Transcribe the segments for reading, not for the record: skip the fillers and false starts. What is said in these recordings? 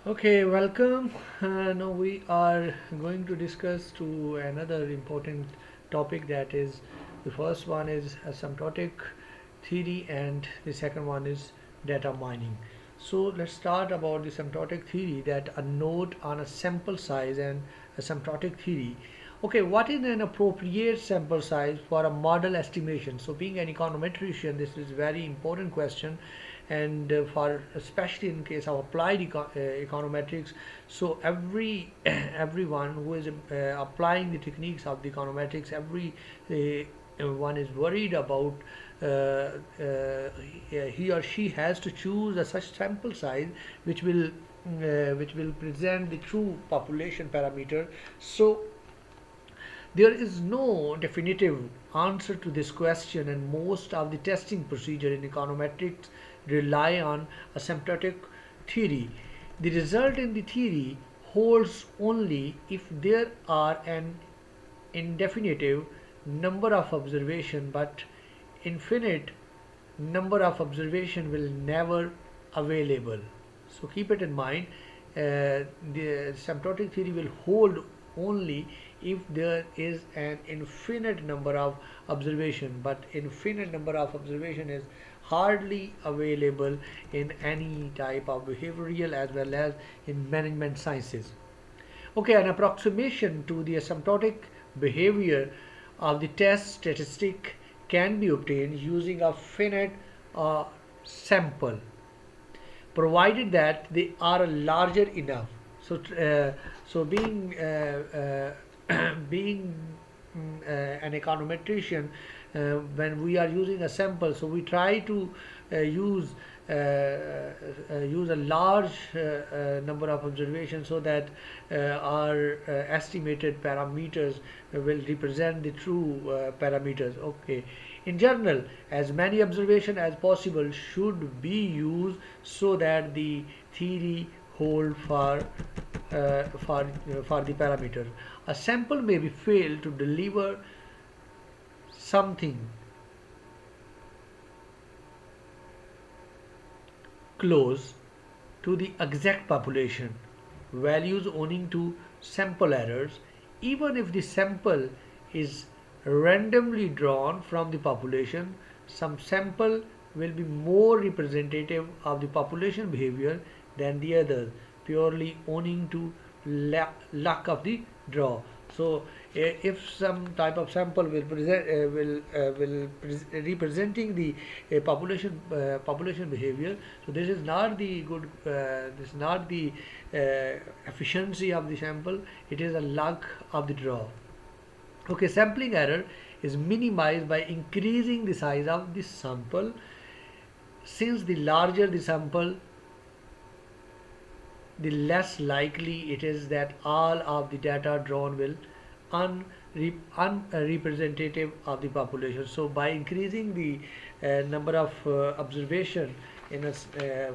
Okay, welcome. Now we are going to discuss to another important topic, that is the first one is asymptotic theory and the second one is data mining. So let's start about the asymptotic theory, that a note on a sample size and asymptotic theory. Okay, what is an appropriate sample size for a model estimation? So being an econometrician, this is very important question, and for especially in case of applied econometrics. So everyone who is applying the techniques of the econometrics, one is worried about he or she has to choose a such sample size which will present the true population parameter. So there is no definitive answer to this question, and most of the testing procedure in econometrics rely on asymptotic theory. The result in the theory holds only if there are an indefinite number of observation, but infinite number of observation will never available. So keep it in mind. The asymptotic theory will hold only if there is an infinite number of observation, but infinite number of observation is hardly available in any type of behavioral as well as in management sciences. Okay, an approximation to the asymptotic behavior of the test statistic can be obtained using a finite sample, provided that they are larger enough. So being being an econometrician, when we are using a sample, so we try to use use a large number of observations, so that our estimated parameters will represent the true parameters. Okay, in general, as many observations as possible should be used so that the theory hold for the parameter. A sample may be failed to deliver something close to the exact population values owing to sample errors, even if the sample is randomly drawn from the population. Some sample will be more representative of the population behavior than the others, purely owing to luck of the draw. So if some type of sample will representing the population behavior, so this is not the good this is not the efficiency of the sample, it is a luck of the draw. Okay, sampling error is minimized by increasing the size of the sample. Since the larger the sample, the less likely it is that all of the data drawn will unrepresentative of the population. So by increasing the number of observation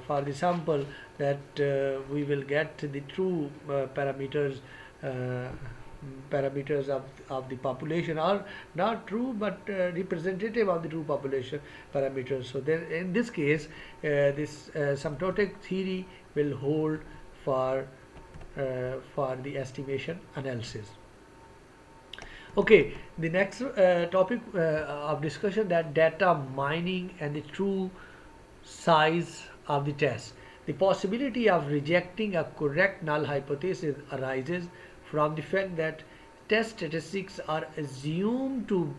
for the sample, that we will get the true uh, parameters of the population are not true, but representative of the true population parameters. So then in this case, this asymptotic theory will hold for the estimation analysis. Okay, the next topic of discussion, that data mining and the true size of the test. The possibility of rejecting a correct null hypothesis arises from the fact that test statistics are assumed to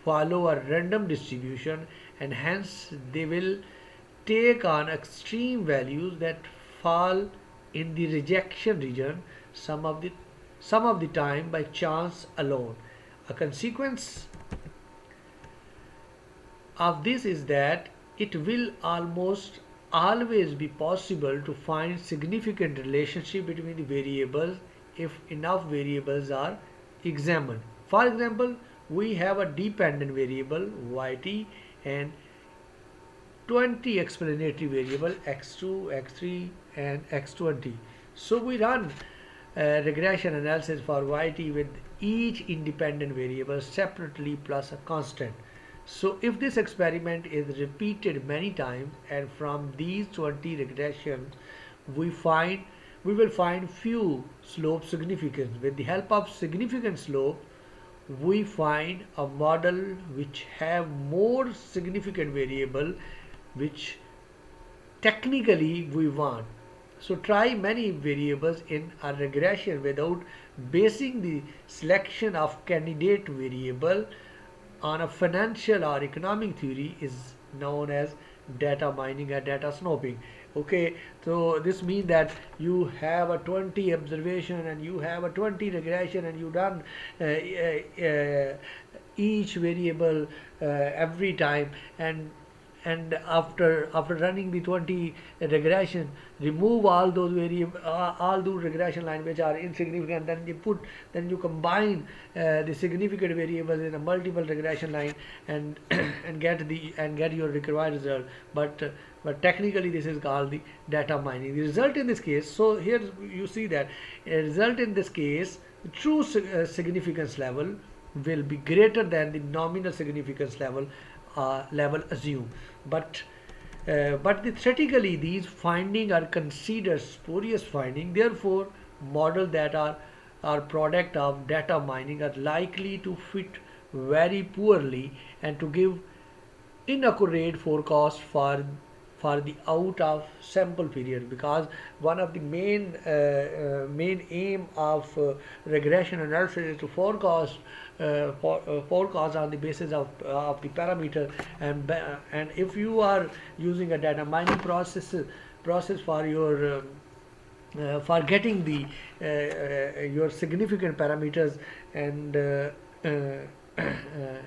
follow a random distribution, and hence they will take on extreme values that fall in the rejection region some of the time by chance alone. A consequence of this is that it will almost always be possible to find significant relationship between the variables if enough variables are examined. For example, we have a dependent variable yt and 20 explanatory variable x2, x3 and x20. So we run regression analysis for yt with each independent variable separately plus a constant. So if this experiment is repeated many times, and from these 20 regressions we find we will find few slope significance. With the help of significant slope, we find a model which have more significant variable which technically we want. So try many variables in a regression without basing the selection of candidate variable on a financial or economic theory is known as data mining or data snowing. Okay, so this means that you have a 20 observation and you have a 20 regression and you done each variable every time, and after running the 20 regression, remove all those variable all those regression line which are insignificant, then you combine the significant variables in a multiple regression line and and get your required result. But technically this is called the data mining. The result in this case, so here you see that a result in this case, the true significance level will be greater than the nominal significance level assumed. But theoretically these findings are considered spurious findings. Therefore, models that are product of data mining are likely to fit very poorly and to give inaccurate forecast for the out of sample period, because one of the main aim of regression analysis is to forecast on the basis of the parameter, and if you are using a data mining process for getting the your significant parameters, and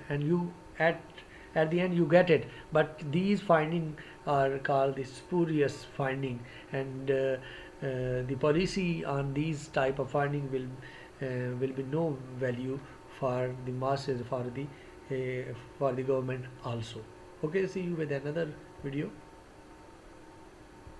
and you at the end you get it, but these findings are called the spurious finding, and the policy on these type of finding will be no value for the masses, for the government also. Okay, see you with another video.